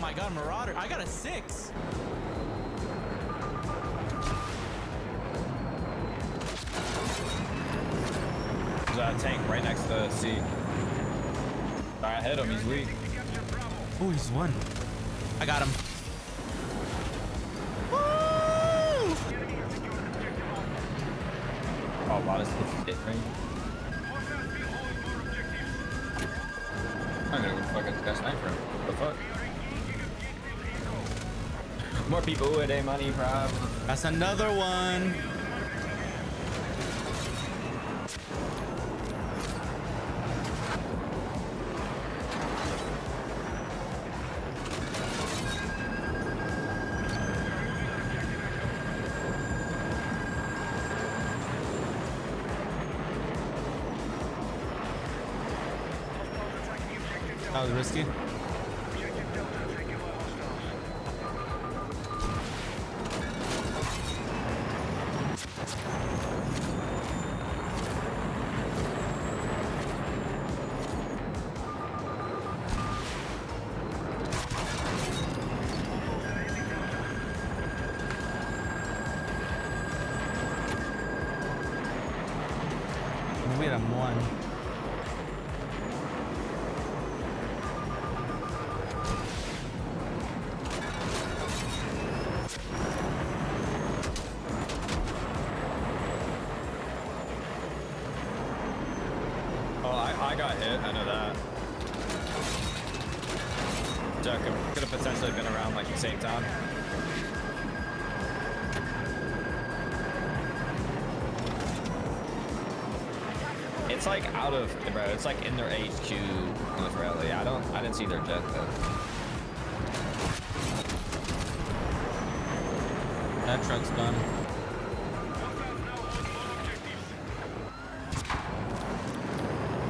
my god, Marauder. I got a 6. There's a tank right next to C. Alright, hit him. He's weak. Oh, he's one. I got him. Woo! Oh, wow, this is it, right? I'm gonna go fucking this guy sniper him. What the fuck? More people with a money prop. That's another one. That was risky. We had him one. I got hit. I know that. Jack could have potentially been around like the same time. It's like out of, bro. It's like in their HQ in this rally. I didn't see their jet though. That truck's done.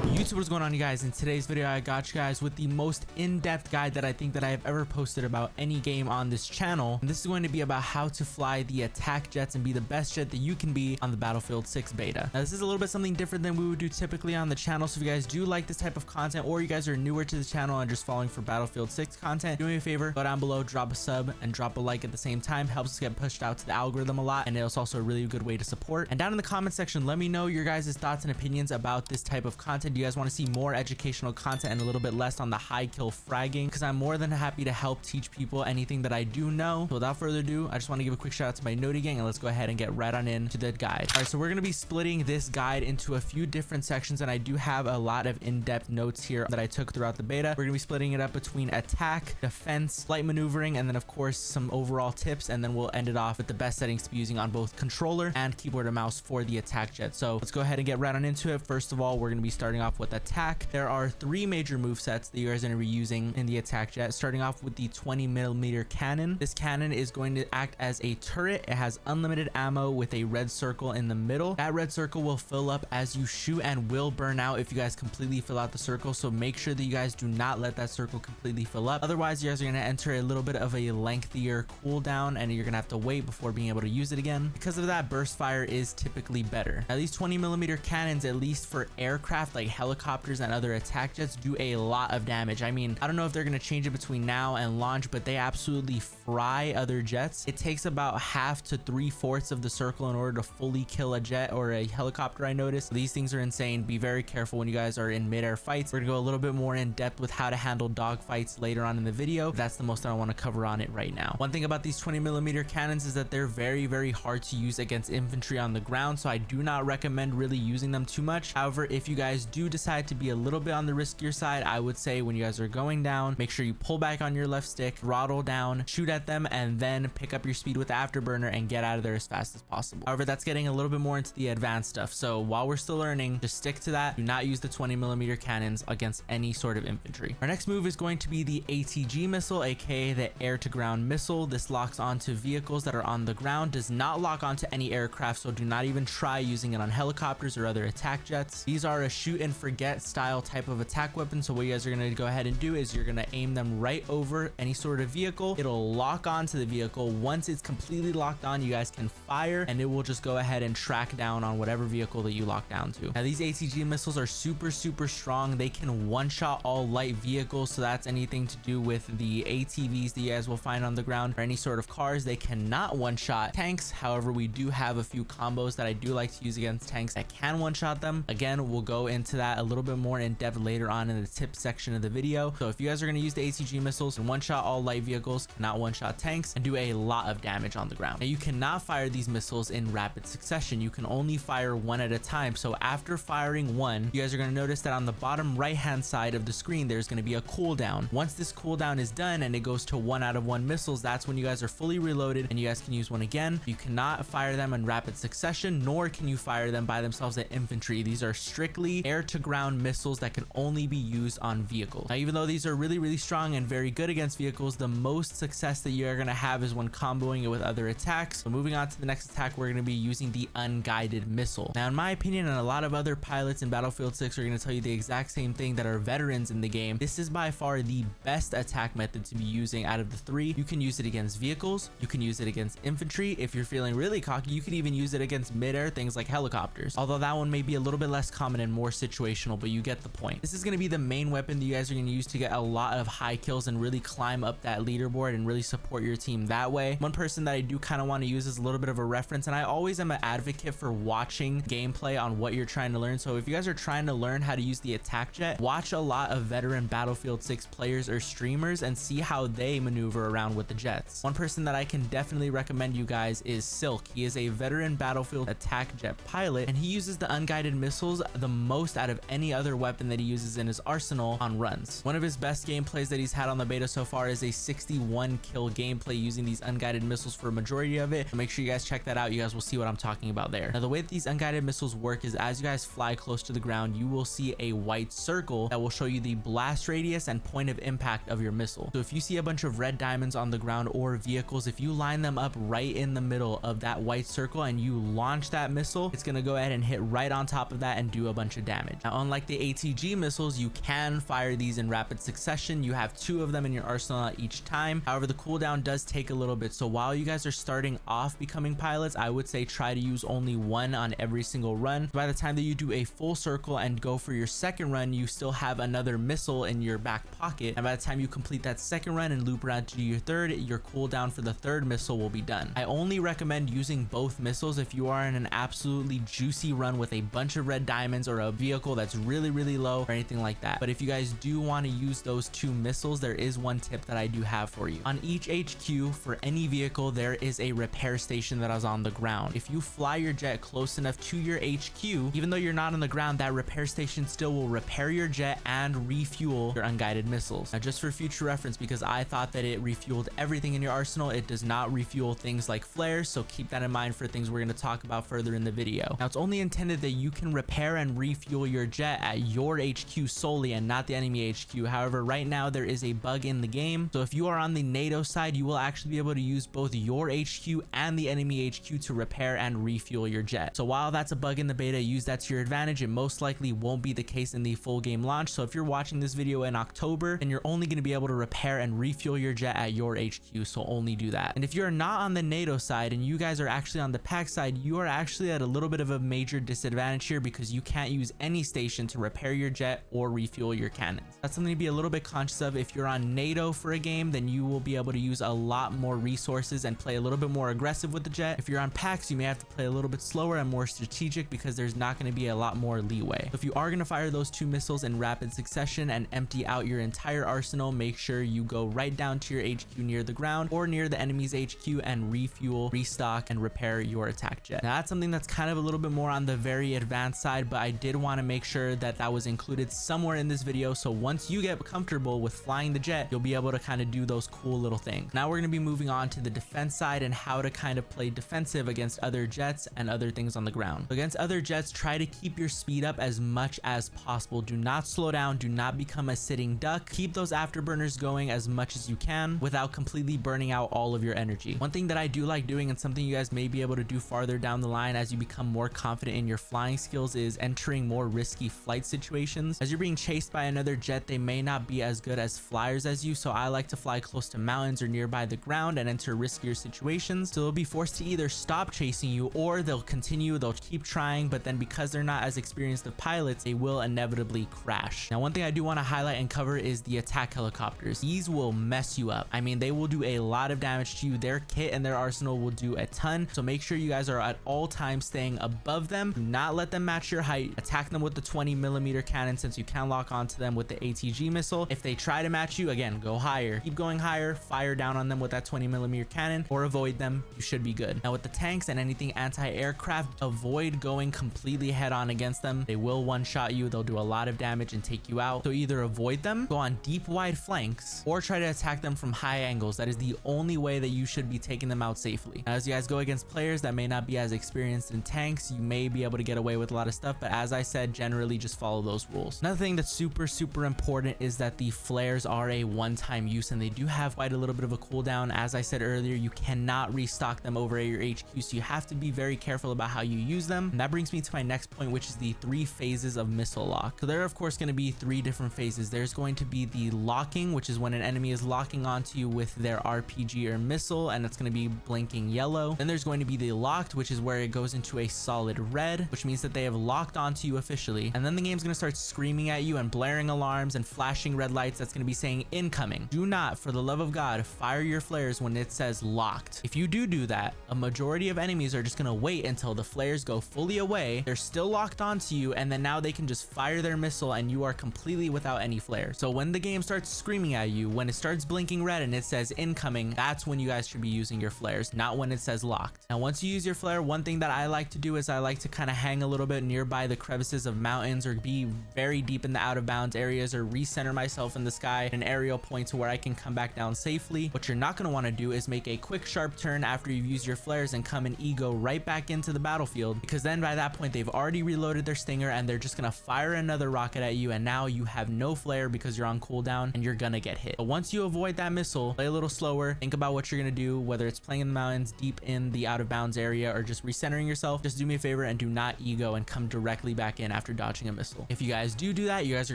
YouTube, what's going on, you guys? In today's video, I got you guys with the most in-depth guide that I think that I have ever posted about any game on this channel. And this is going to be about how to fly the attack jets and be the best jet that you can be on the Battlefield 6 beta. Now, this is a little bit something different than we would do typically on the channel. So if you guys do like this type of content, or you guys are newer to the channel and just following for Battlefield 6 content, do me a favor, go down below, drop a sub and drop a like at the same time. Helps us get pushed out to the algorithm a lot, and it's also a really good way to support. And down in the comment section, let me know your guys' thoughts and opinions about this type of content. Do you guys want to see more educational content and a little bit less on the high kill fragging? Because I'm more than happy to help teach people anything that I do know. So without further ado, I just want to give a quick shout out to my Noti gang, and let's go ahead and get right on into the guide. All right, so we're going to be splitting this guide into a few different sections, and I do have a lot of in-depth notes here that I took throughout the beta. We're going to be splitting it up between attack, defense, light maneuvering, and then of course some overall tips, and then we'll end it off with the best settings to be using on both controller and keyboard and mouse for the attack jet. So let's go ahead and get right on into it. First of all, we're going to be starting off with attack. There are 3 major move sets that you guys are going to be using in the attack jet, starting off with the 20mm cannon. This cannon is going to act as a turret. It has unlimited ammo with a red circle in the middle. That red circle will fill up as you shoot and will burn out if you guys completely fill out the circle, so make sure that you guys do not let that circle completely fill up. Otherwise, you guys are going to enter a little bit of a lengthier cooldown, and you're going to have to wait before being able to use it again. Because of that, burst fire is typically better. Now, these 20mm cannons, at least for aircraft like helicopters and other attack jets, do a lot of damage. I mean, I don't know if they're going to change it between now and launch, but they absolutely fry other jets. It takes about half to 3/4 of the circle in order to fully kill a jet or a helicopter, I noticed. These things are insane. Be very careful when you guys are in mid-air fights. We're gonna go a little bit more in depth with how to handle dog fights later on in the video. That's the most that I want to cover on it right now. One thing about these 20mm cannons is that they're very, very hard to use against infantry on the ground, so I do not recommend really using them too much. However, if you guys do decide to be a little bit on the riskier side, I would say when you guys are going down, make sure you pull back on your left stick, throttle down, shoot at them, and then pick up your speed with the afterburner and get out of there as fast as possible. However, that's getting a little bit more into the advanced stuff, so while we're still learning, just stick to that. Do not use the 20mm cannons against any sort of infantry. Our next move is going to be the ATG missile, aka the air-to-ground missile. This locks onto vehicles that are on the ground, does not lock onto any aircraft, so do not even try using it on helicopters or other attack jets. These are a shoot and forget style type of attack weapon. So what you guys are going to go ahead and do is you're going to aim them right over any sort of vehicle. It'll lock onto the vehicle. Once it's completely locked on, you guys can fire and it will just go ahead and track down on whatever vehicle that you lock down to. Now these ATG missiles are super strong. They can one-shot all light vehicles, so that's anything to do with the ATVs that you guys will find on the ground or any sort of cars. They cannot one-shot tanks. However, we do have a few combos that I do like to use against tanks that can one-shot them. Again, we'll go into that a little bit more in depth later on in the tips section of the video. So if you guys are going to use the ATG missiles and one-shot all light vehicles, cannot one-shot tanks, and do a lot of damage on the ground. Now you cannot fire these missiles in rapid succession. You can only fire one at a time. So after firing one, you guys are going to notice that on the bottom right hand side of the screen there's going to be a cooldown. Once this cooldown is done and it goes to 1 out of 1 missiles, that's when you guys are fully reloaded and you guys can use one again. You cannot fire them in rapid succession, nor can you fire them by themselves at infantry. These are strictly air to ground missiles that can only be used on vehicles. Now even though these are really strong and very good against vehicles, the most success that you're going to have is when comboing it with other attacks. So moving on to the next attack, we're going to be using the unguided missile. Now in my opinion, and a lot of other pilots in Battlefield 6 are going to tell you the exact same thing that are veterans in the game, this is by far the best attack method to be using out of the 3. You can use it against vehicles, you can use it against infantry. If you're feeling really cocky, you can even use it against mid-air things like helicopters, although that one may be a little bit less common and more situational, but you get the point. This is going to be the main weapon that you guys are going to use to get a lot of high kills and really climb up that leaderboard and really support your team that way. One person that I do kind of want to use as a little bit of a reference, and I always am an advocate for watching gameplay on what you're trying to learn. So if you guys are trying to learn how to use the attack jet, watch a lot of veteran Battlefield 6 players or streamers and see how they maneuver around with the jets. One person that I can definitely recommend you guys is Silk. He is a veteran Battlefield attack jet pilot and he uses the unguided missiles the most out of any other weapon that he uses in his arsenal on runs. One of his best gameplays that he's had on the beta so far is a 61 kill gameplay using these unguided missiles for a majority of it. So make sure you guys check that out. You guys will see what I'm talking about there. Now the way that these unguided missiles work is as you guys fly close to the ground, you will see a white circle that will show you the blast radius and point of impact of your missile. So if you see a bunch of red diamonds on the ground or vehicles, if you line them up right in the middle of that white circle and you launch that missile, it's going to go ahead and hit right on top of that and do a bunch of damage. Now unlike the ATG missiles, you can fire these in rapid succession. You have 2 of them in your arsenal at each time. However, the cooldown does take a little bit. So while you guys are starting off becoming pilots, I would say try to use only 1 on every single run. By the time that you do a full circle and go for your second run, you still have another missile in your back pocket. And by the time you complete that second run and loop around to do your third, your cooldown for the third missile will be done. I only recommend using both missiles if you are in an absolutely juicy run with a bunch of red diamonds or a vehicle that's really low or anything like that. But if you guys do want to use those 2 missiles, there is one tip that I do have for you. On each HQ for any vehicle, there is a repair station that is on the ground. If you fly your jet close enough to your HQ, even though you're not on the ground, that repair station still will repair your jet and refuel your unguided missiles. Now just for future reference, because I thought that it refueled everything in your arsenal, it does not refuel things like flares, so keep that in mind for things we're going to talk about further in the video. Now it's only intended that you can repair and refuel your jet at your HQ solely and not the enemy HQ. However, right now there is a bug in the game, so if you are on the NATO side, you will actually be able to use both your HQ and the enemy HQ to repair and refuel your jet. So while that's a bug in the beta, use that to your advantage. It most likely won't be the case in the full game launch. So if you're watching this video in October, then you're only going to be able to repair and refuel your jet at your HQ, so only do that. And if you're not on the NATO side and you guys are actually on the PAC side, you are actually at a little bit of a major disadvantage here because you can't use any station to repair your jet or refuel your cannons. That's something to be a little bit conscious of. If you're on NATO for a game, then you will be able to use a lot more resources and play a little bit more aggressive with the jet. If you're on PAX, you may have to play a little bit slower and more strategic because there's not going to be a lot more leeway. So if you are going to fire those 2 missiles in rapid succession and empty out your entire arsenal, make sure you go right down to your HQ near the ground or near the enemy's HQ and refuel, restock, and repair your attack jet. Now that's something that's kind of a little bit more on the very advanced side, but I did want to make sure that that was included somewhere in this video. So once you get comfortable with flying the jet, you'll be able to kind of do those cool little things. Now we're going to be moving on to the defense side and how to kind of play defensive against other jets and other things on the ground. So against other jets, try to keep your speed up as much as possible. Do not slow down. Do not become a sitting duck. Keep those afterburners going as much as you can without completely burning out all of your energy. One thing that I do like doing and something you guys may be able to do farther down the line as you become more confident in your flying skills is entering more risky risky flight situations. As you're being chased by another jet, they may not be as good as flyers as you, so I like to fly close to mountains or nearby the ground and enter riskier situations. So they'll be forced to either stop chasing you or they'll keep trying, but then because they're not as experienced of pilots, they will inevitably crash. Now, one thing I do want to highlight and cover is the attack helicopters. These will mess you up. I mean, they will do a lot of damage to you. Their kit and their arsenal will do a ton, so make sure you guys are at all times staying above them. Do not let them match your height. Attack them with the 20mm cannon, since you can lock onto them with the ATG missile. If they try to match you, again, go higher. Keep going higher, fire down on them with that 20mm cannon, or avoid them. You should be good. Now, with the tanks and anything anti-aircraft, avoid going completely head on against them. They will one-shot you. They'll do a lot of damage and take you out. So either avoid them, go on deep, wide flanks, or try to attack them from high angles. That is the only way that you should be taking them out safely. Now, as you guys go against players that may not be as experienced in tanks, you may be able to get away with a lot of stuff, but as I said, generally just follow those rules. Another thing that's super important is that the flares are a one-time use, and they do have quite a little bit of a cooldown. As I said earlier, you cannot restock them over at your HQ, so you have to be very careful about how you use them. And that brings me to my next point, which is the 3 phases of missile lock. So there are of course going to be 3 different phases. There's going to be the locking, which is when an enemy is locking onto you with their RPG or missile, and it's going to be blinking yellow. Then there's going to be the locked, which is where it goes into a solid red, which means that they have locked onto you officially. And then the game's going to start screaming at you and blaring alarms and flashing red lights that's going to be saying incoming. Do not, for the love of God, fire your flares when it says locked. If you do that, a majority of enemies are just going to wait until the flares go fully away. They're still locked onto you, and then now they can just fire their missile and you are completely without any flare. So when the game starts screaming at you, when it starts blinking red and it says incoming, that's when you guys should be using your flares, not when it says locked. Now, once you use your flare, one thing that I like to do is I like to kind of hang a little bit nearby the crevices of mountains, or be very deep in the out of bounds areas, or recenter myself in the sky at an aerial point to where I can come back down safely. What you're not going to want to do is make a quick sharp turn after you've used your flares and come and ego right back into the battlefield, because then by that point they've already reloaded their stinger and they're just going to fire another rocket at you, and now you have no flare because you're on cooldown and you're gonna get hit. But once you avoid that missile, play a little slower, think about what you're gonna do, whether it's playing in the mountains, deep in the out of bounds area, or just recentering yourself. Just do me a favor and do not ego and come directly back in after dodging a missile. If you guys do that, you guys are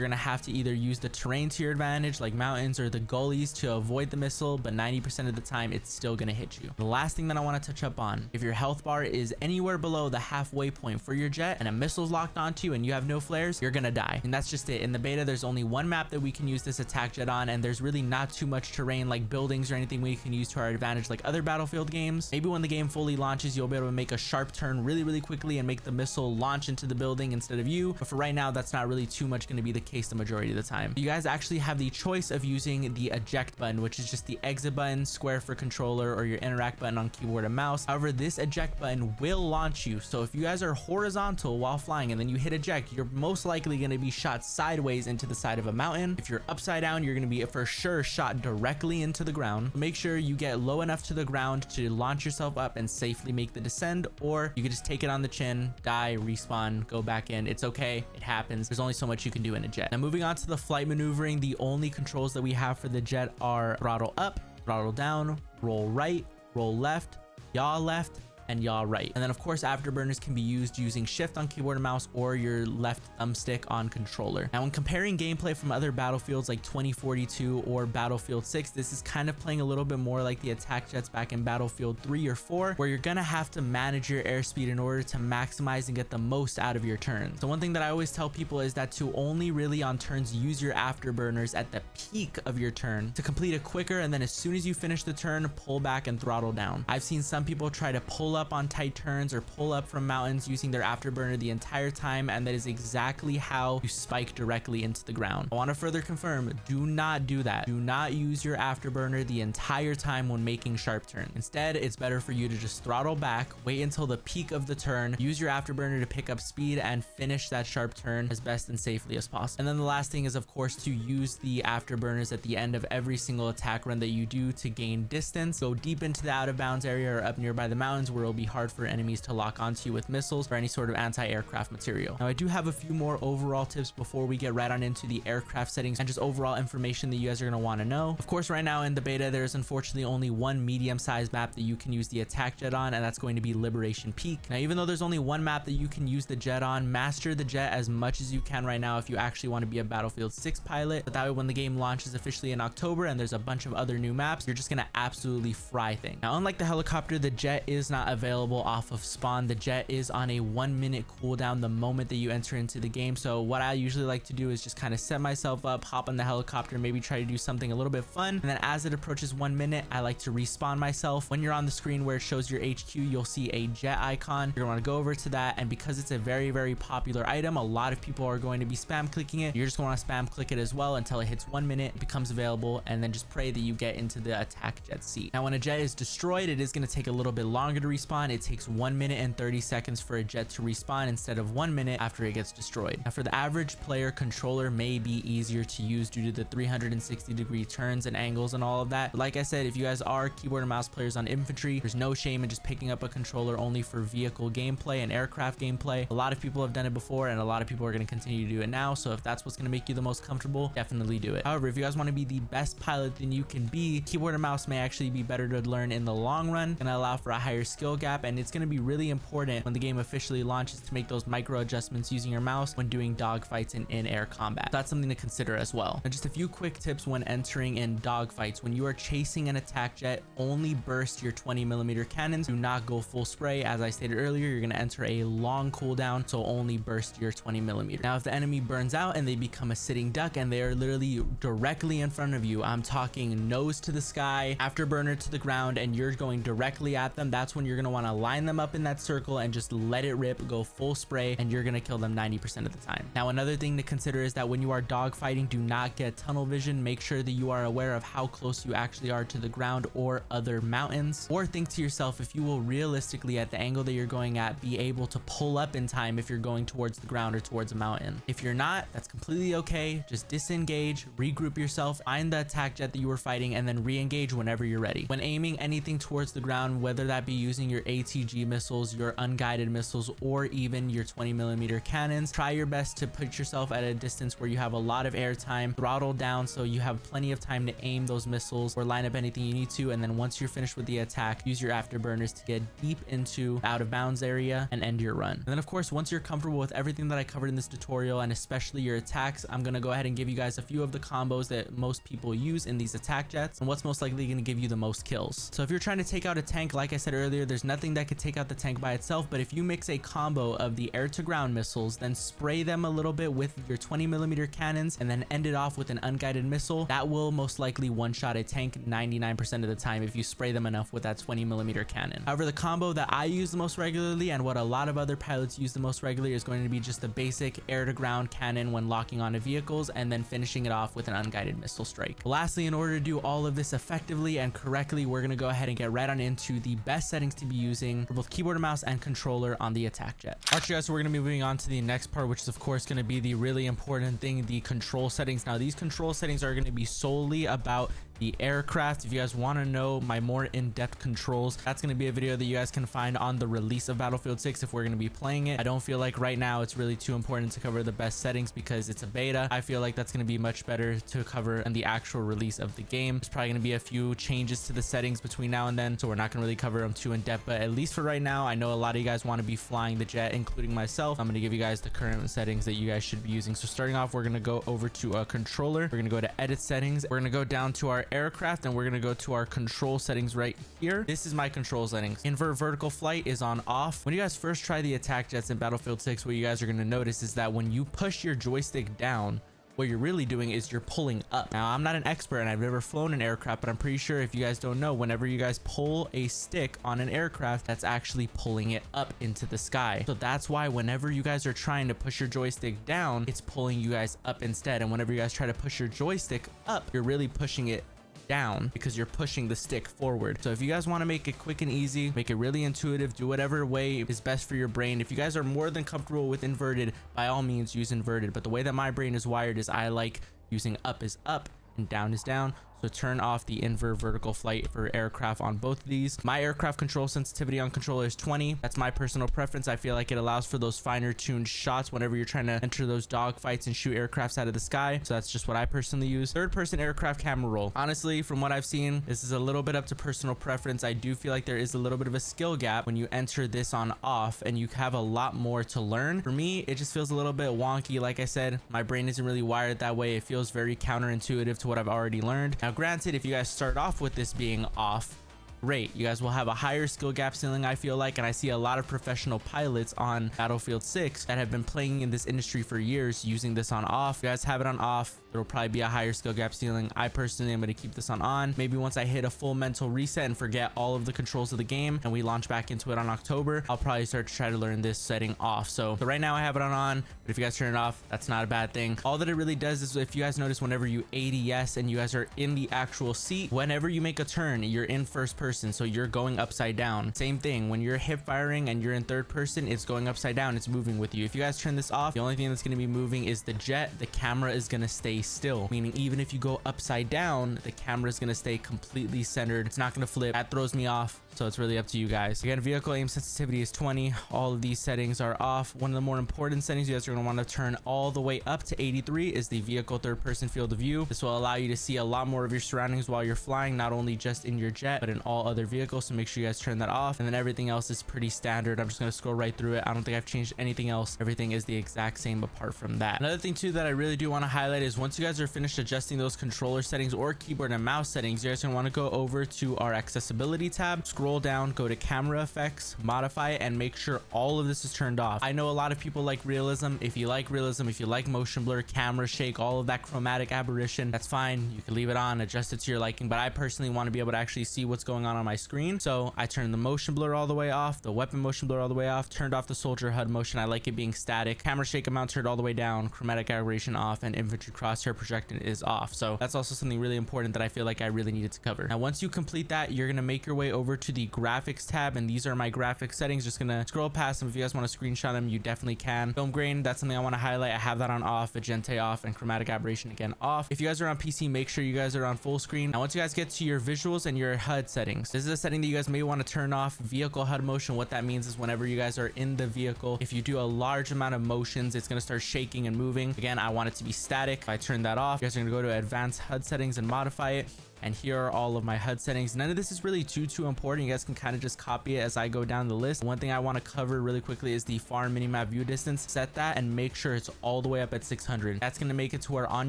gonna have to either use the terrain to your advantage, like mountains or the gullies, to avoid the missile, but 90% of the time it's still gonna hit you. The last thing that I want to touch up on, if your health bar is anywhere below the halfway point for your jet and a missile's locked onto you and you have no flares, you're gonna die. And that's just it. In the beta, there's only one map that we can use this attack jet on, and there's really not too much terrain like buildings or anything we can use to our advantage like other Battlefield games. Maybe when the game fully launches, you'll be able to make a sharp turn really quickly and make the missile launch into the building instead of you, but for right now, that's not really too much going to be the case the majority of the time. You guys actually have the choice of using the eject button, which is just the exit button, square for controller, or your interact button on keyboard and mouse. However, this eject button will launch you, so if you guys are horizontal while flying and then you hit eject, you're most likely going to be shot sideways into the side of a mountain. If you're upside down, you're going to be for sure shot directly into the ground. Make sure you get low enough to the ground to launch yourself up and safely make the descend, or you can just take it on the chin, die, respawn, go back in. It's okay, it happens. There's only so much you can do in a jet. Now, moving on to the flight maneuvering, the only controls that we have for the jet are throttle up, throttle down, roll right, roll left, yaw left, and yaw right. And then of course, afterburners can be used using shift on keyboard and mouse or your left thumbstick on controller. Now, when comparing gameplay from other battlefields like 2042 or Battlefield 6, this is kind of playing a little bit more like the attack jets back in Battlefield 3 or 4, where you're gonna have to manage your airspeed in order to maximize and get the most out of your turns. So one thing that I always tell people is that to only really on turns use your afterburners at the peak of your turn to complete it quicker, and then as soon as you finish the turn, pull back and throttle down. I've seen some people try to pull up on tight turns or pull up from mountains using their afterburner the entire time, and that is exactly how you spike directly into the ground. I want to further confirm, do not do that. Do not use your afterburner the entire time when making sharp turns. Instead, it's better for you to just throttle back, wait until the peak of the turn, use your afterburner to pick up speed and finish that sharp turn as best and safely as possible. And then the last thing is of course to use the afterburners at the end of every single attack run that you do to gain distance. Go deep into the out of bounds area or up nearby the mountains where where it'll be hard for enemies to lock onto you with missiles or any sort of anti-aircraft material. Now I do have a few more overall tips before we get right on into the aircraft settings and just overall information that you guys are going to want to know. Of course, right now in the beta, there's unfortunately only one medium-sized map that you can use the attack jet on, and that's going to be Liberation Peak. Now, even though there's only one map that you can use the jet on, master the jet as much as you can right now if you actually want to be a Battlefield 6 pilot. But that way, when the game launches officially in October and there's a bunch of other new maps, you're just going to absolutely fry things. Now, unlike the helicopter, the jet is not available off of spawn. The jet is on a 1 minute cooldown the moment that you enter into the game. So what I usually like to do is just kind of set myself up, hop on the helicopter, maybe try to do something a little bit fun, and then as it approaches 1 minute, I like to respawn myself. When you're on the screen where it shows your HQ, you'll see a jet icon. You're going to want to go over to that, and because it's a very popular item, a lot of people are going to be spam clicking it. You're just going to spam click it as well until it hits 1 minute, becomes available, and then just pray that you get into the attack jet seat. Now, when a jet is destroyed, it is going to take a little bit longer to respawn. It takes 1 minute and 30 seconds for a jet to respawn instead of 1 minute after it gets destroyed. Now, for the average player, controller may be easier to use due to the 360-degree turns and angles and all of that. But like I said, if you guys are keyboard and mouse players on infantry, there's no shame in just picking up a controller only for vehicle gameplay and aircraft gameplay. A lot of people have done it before, and a lot of people are going to continue to do it now. So if that's what's going to make you the most comfortable, definitely do it. However, if you guys want to be the best pilot then you can be, keyboard and mouse may actually be better to learn in the long run and allow for a higher skill gap. And it's going to be really important when the game officially launches to make those micro adjustments using your mouse when doing dogfights and in-air combat. That's something to consider as well. And just a few quick tips when entering in dogfights. When you are chasing an attack jet, only burst your 20mm cannons. Do not go full spray. As I stated earlier, you're going to enter a long cooldown, so only burst your 20mm. Now, if the enemy burns out and they become a sitting duck and they are literally directly in front of you, I'm talking nose to the sky, afterburner to the ground, and you're going directly at them, that's when you're going to want to line them up in that circle and just let it rip, go full spray, and you're going to kill them 90% of the time. Now, another thing to consider is that when you are dogfighting, do not get tunnel vision. Make sure that you are aware of how close you actually are to the ground or other mountains, or think to yourself if you will realistically, at the angle that you're going at, be able to pull up in time if you're going towards the ground or towards a mountain. If you're not, that's completely okay. Just disengage, regroup yourself, find the attack jet that you were fighting, and then re-engage whenever you're ready. When aiming anything towards the ground, whether that be using your ATG missiles, your unguided missiles, or even your 20mm cannons, try your best to put yourself at a distance where you have a lot of air time, throttle down so you have plenty of time to aim those missiles or line up anything you need to, and then once you're finished with the attack, use your afterburners to get deep into the out of bounds area and end your run. And then of course, once you're comfortable with everything that I covered in this tutorial, and especially your attacks, I'm going to go ahead and give you guys a few of the combos that most people use in these attack jets and what's most likely going to give you the most kills. So if you're trying to take out a tank, like I said earlier, there's nothing that could take out the tank by itself, but if you mix a combo of the air to ground missiles, then spray them a little bit with your 20mm cannons, and then end it off with an unguided missile, that will most likely one-shot a tank 99% of the time if you spray them enough with that 20mm cannon. However, the combo that I use the most regularly and what a lot of other pilots use the most regularly is going to be just the basic air to ground cannon when locking onto vehicles, and then finishing it off with an unguided missile strike. Lastly, in order to do all of this effectively and correctly, we're going to go ahead and get right on into the best settings to be using for both keyboard and mouse and controller on the attack jet. Alright guys, so we're going to be moving on to the next part, which is of course going to be the really important thing, the control settings. Now, these control settings are going to be solely about the aircraft. If you guys want to know my more in-depth controls, that's going to be a video that you guys can find on the release of Battlefield 6 if we're going to be playing it. I don't feel like right now it's really too important to cover the best settings because it's a beta. I feel like that's going to be much better to cover in the actual release of the game. There's probably going to be a few changes to the settings between now and then, so we're not going to really cover them too in depth, but at least for right now, I know a lot of you guys want to be flying the jet, including myself. I'm going to give you guys the current settings that you guys should be using. So starting off, we're going to go over to a controller. We're going to go to edit settings. We're going to go down to our aircraft, and we're going to go to our control settings right here. This is my control settings. Invert vertical flight is on off. When you guys first try the attack jets in Battlefield 6, what you guys are going to notice is that when you push your joystick down, what you're really doing is you're pulling up. Now, I'm not an expert and I've never flown an aircraft, but I'm pretty sure if you guys don't know, whenever you guys pull a stick on an aircraft, that's actually pulling it up into the sky. So that's why whenever you guys are trying to push your joystick down, it's pulling you guys up instead. And whenever you guys try to push your joystick up, you're really pushing it down because you're pushing the stick forward. So if you guys want to make it quick and easy, make it really intuitive, do whatever way is best for your brain. If you guys are more than comfortable with inverted, by all means use inverted, but the way that my brain is wired is I like using up is up and down is down. So turn off the invert vertical flight for aircraft on both of these. My aircraft control sensitivity on controller is 20. That's my personal preference. I feel like it allows for those finer tuned shots whenever you're trying to enter those dog fights and shoot aircrafts out of the sky. So that's just what I personally use. Third person aircraft camera roll. Honestly, from what I've seen, this is a little bit up to personal preference. I do feel like there is a little bit of a skill gap when you enter this on off, and you have a lot more to learn. For me, it just feels a little bit wonky. Like I said, my brain isn't really wired that way. It feels very counterintuitive to what I've already learned. Now, granted, if you guys start off with this being off, great. You guys will have a higher skill gap ceiling, I feel like, and I see a lot of professional pilots on Battlefield 6 that have been playing in this industry for years using this on off. If you guys have it on off, there will probably be a higher skill gap ceiling. I personally am going to keep this on. Maybe once I hit a full mental reset and forget all of the controls of the game and we launch back into it on October, I'll probably start to try to learn this setting off. So right now I have it on, but if you guys turn it off, that's not a bad thing. All that it really does is, if you guys notice, whenever you ADS and you guys are in the actual seat, whenever you make a turn, you're in first person, so you're going upside down. Same thing when you're hip firing and you're in third person, it's going upside down, it's moving with you. If you guys turn this off, the only thing that's going to be moving is the jet. The camera is going to stay still, meaning even if you go upside down, the camera is going to stay completely centered. It's not going to flip. That throws me off. So it's really up to you guys. Again, vehicle aim sensitivity is 20. All of these settings are off. One of the more important settings you guys are going to want to turn all the way up to 83 is the vehicle third person field of view. This will allow you to see a lot more of your surroundings while you're flying, not only just in your jet, but in all other vehicles. So make sure you guys turn that off. And then everything else is pretty standard. I'm just going to scroll right through it. I don't think I've changed anything else. Everything is the exact same apart from that. Another thing too that I really do want to highlight is, once you guys are finished adjusting those controller settings or keyboard and mouse settings, you guys are going to want to go over to our accessibility tab, scroll down, go to camera effects, modify it, and make sure all of this is turned off. I know a lot of people like realism. If you like realism, if you like motion blur, camera shake, all of that chromatic aberration, that's fine. You can leave it on, adjust it to your liking, but I personally want to be able to actually see what's going on my screen. So I turned the motion blur all the way off, the weapon motion blur all the way off, turned off the soldier HUD motion. I like it being static. Camera shake amount turned all the way down, chromatic aberration off, and infantry crosshair projection is off. So that's also something really important that I feel like I really needed to cover. Now, once you complete that, you're going to make your way over to the graphics tab, and these are my graphics settings. Just gonna scroll past them. If you guys want to screenshot them, you definitely can. Film grain, that's something I want to highlight. I have that on off, Magenta off, and chromatic aberration again off. If you guys are on PC, make sure you guys are on full screen. Now, once you guys get to your visuals and your HUD settings, this is a setting that you guys may want to turn off. Vehicle HUD motion, what that means is whenever you guys are in the vehicle, if you do a large amount of motions, it's going to start shaking and moving. Again, I want it to be static. If I turn that off, you guys are going to go to advanced HUD settings and modify it. And here are all of my HUD settings. None of this is really too important. You guys can kind of just copy it as I go down the list. One thing I want to cover really quickly is the far minimap view distance. Set that and make sure it's all the way up at 600. That's going to make it to where on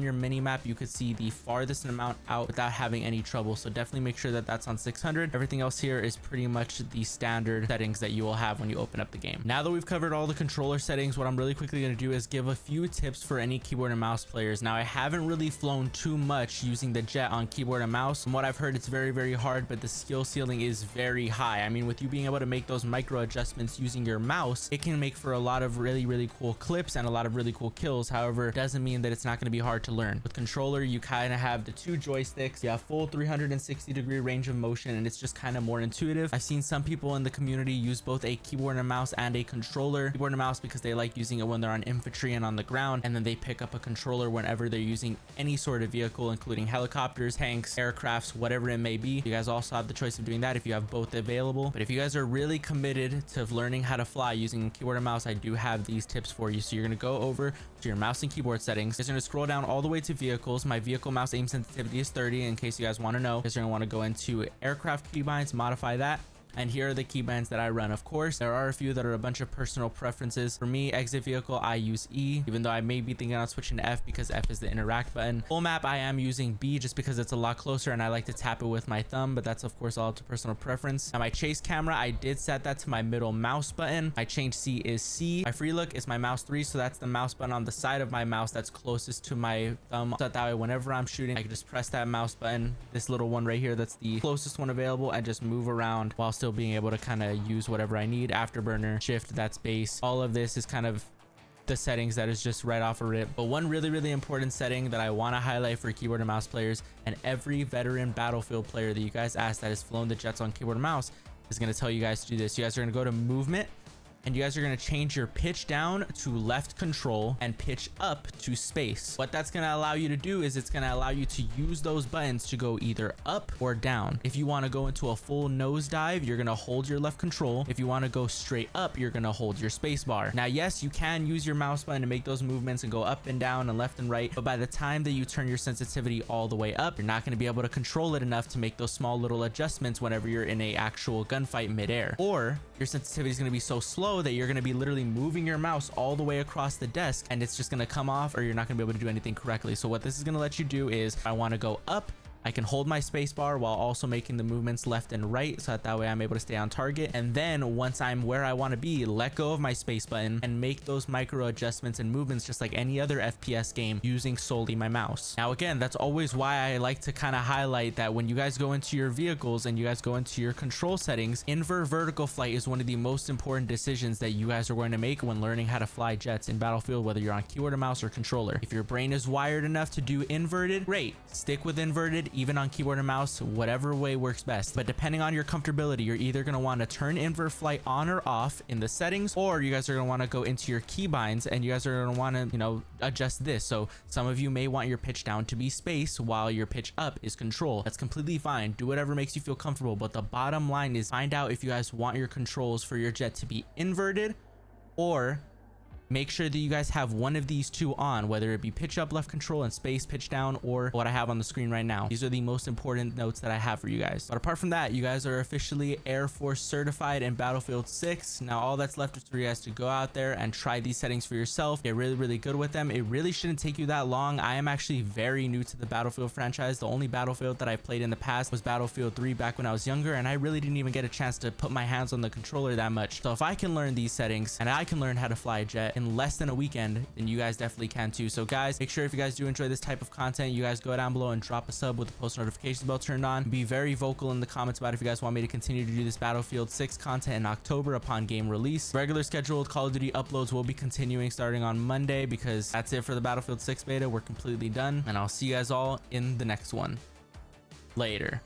your minimap you could see the farthest amount out without having any trouble. So definitely make sure that that's on 600. Everything else here is pretty much the standard settings that you will have when you open up the game. Now that we've covered all the controller settings, what I'm really quickly going to do is give a few tips for any keyboard and mouse players. Now, I haven't really flown too much using the jet on keyboard and mouse. From what I've heard, it's very hard, but the skill ceiling is very high. I mean, with you being able to make those micro adjustments using your mouse, it can make for a lot of really cool clips and a lot of really cool kills. However, it doesn't mean that it's not going to be hard to learn. With controller, you kind of have the two joysticks. You have full 360-degree range of motion, and it's just kind of more intuitive. I've seen some people in the community use both a keyboard and mouse and a controller. Keyboard and mouse because they like using it when they're on infantry and on the ground, and then they pick up a controller whenever they're using any sort of vehicle, including helicopters, tanks, aircrafts, whatever it may be. You guys also have the choice of doing that if you have both available. But if you guys are really committed to learning how to fly using keyboard and mouse, I do have these tips for you. So you're going to go over to your mouse and keyboard settings. You're going to scroll down all the way to vehicles. My vehicle mouse aim sensitivity is 30 in case you guys want to know. You're going to want to go into aircraft keybinds, modify that. And here are the keybinds that I run. Of course, there are a few that are a bunch of personal preferences. For me, exit vehicle, I use E, even though I may be thinking on switching to F because F is the interact button. Full map, I am using B just because it's a lot closer and I like to tap it with my thumb, but that's of course all up to personal preference. Now, my chase camera, I did set that to my middle mouse button. My change C is C. My free look is my mouse 3, so that's the mouse button on the side of my mouse that's closest to my thumb. So that way, whenever I'm shooting, I can just press that mouse button, this little one right here, that's the closest one available, and just move around while still being able to kind of use whatever I need. Afterburner, shift, that's base. All of this is kind of the settings that is just right off a rip. But one really important setting that I want to highlight for keyboard and mouse players, and every veteran Battlefield player that you guys asked that has flown the jets on keyboard and mouse is going to tell you guys to do this. You guys are going to go to movement, and you guys are going to change your pitch down to left control and pitch up to space. What that's going to allow you to do is it's going to allow you to use those buttons to go either up or down. If you want to go into a full nosedive, you're going to hold your left control. If you want to go straight up, you're going to hold your space bar. Now, yes, you can use your mouse button to make those movements and go up and down and left and right, but by the time that you turn your sensitivity all the way up, you're not going to be able to control it enough to make those small little adjustments whenever you're in a actual gunfight midair. Or your sensitivity is going to be so slow that you're going to be literally moving your mouse all the way across the desk and it's just going to come off, or you're not going to be able to do anything correctly. So what this is going to let you do is, if I want to go up, I can hold my space bar while also making the movements left and right, so that way I'm able to stay on target. And then once I'm where I want to be, let go of my space button and make those micro adjustments and movements just like any other FPS game using solely my mouse. Now again, that's always why I like to kind of highlight that when you guys go into your vehicles and you guys go into your control settings, invert vertical flight is one of the most important decisions that you guys are going to make when learning how to fly jets in Battlefield, whether you're on keyboard or mouse or controller. If your brain is wired enough to do inverted, great, stick with inverted. Even on keyboard and mouse, whatever way works best. But depending on your comfortability, you're either going to want to turn invert flight on or off in the settings, or you guys are going to want to go into your keybinds and you guys are going to want to, you know, adjust this. So some of you may want your pitch down to be space while your pitch up is control. That's completely fine. Do whatever makes you feel comfortable. But the bottom line is, find out if you guys want your controls for your jet to be inverted, or make sure that you guys have one of these two on, whether it be pitch up left control and space pitch down, or what I have on the screen right now. These are the most important notes that I have for you guys. But apart from that, you guys are officially Air Force certified in Battlefield 6. Now all that's left is for you guys to go out there and try these settings for yourself, get really good with them. It really shouldn't take you that long. I am actually very new to the Battlefield franchise. The only Battlefield that I've played in the past was Battlefield 3 back when I was younger, and I really didn't even get a chance to put my hands on the controller that much. So if I can learn these settings and I can learn how to fly a jet in less than a weekend, then you guys definitely can too. So guys, make sure if you guys do enjoy this type of content, you guys go down below and drop a sub with the post notifications bell turned on. Be very vocal in the comments about if you guys want me to continue to do this Battlefield 6 content in October upon game release. Regular scheduled Call of Duty uploads will be continuing starting on Monday, because that's it for the Battlefield 6 beta. We're completely done, and I'll see you guys all in the next one. Later.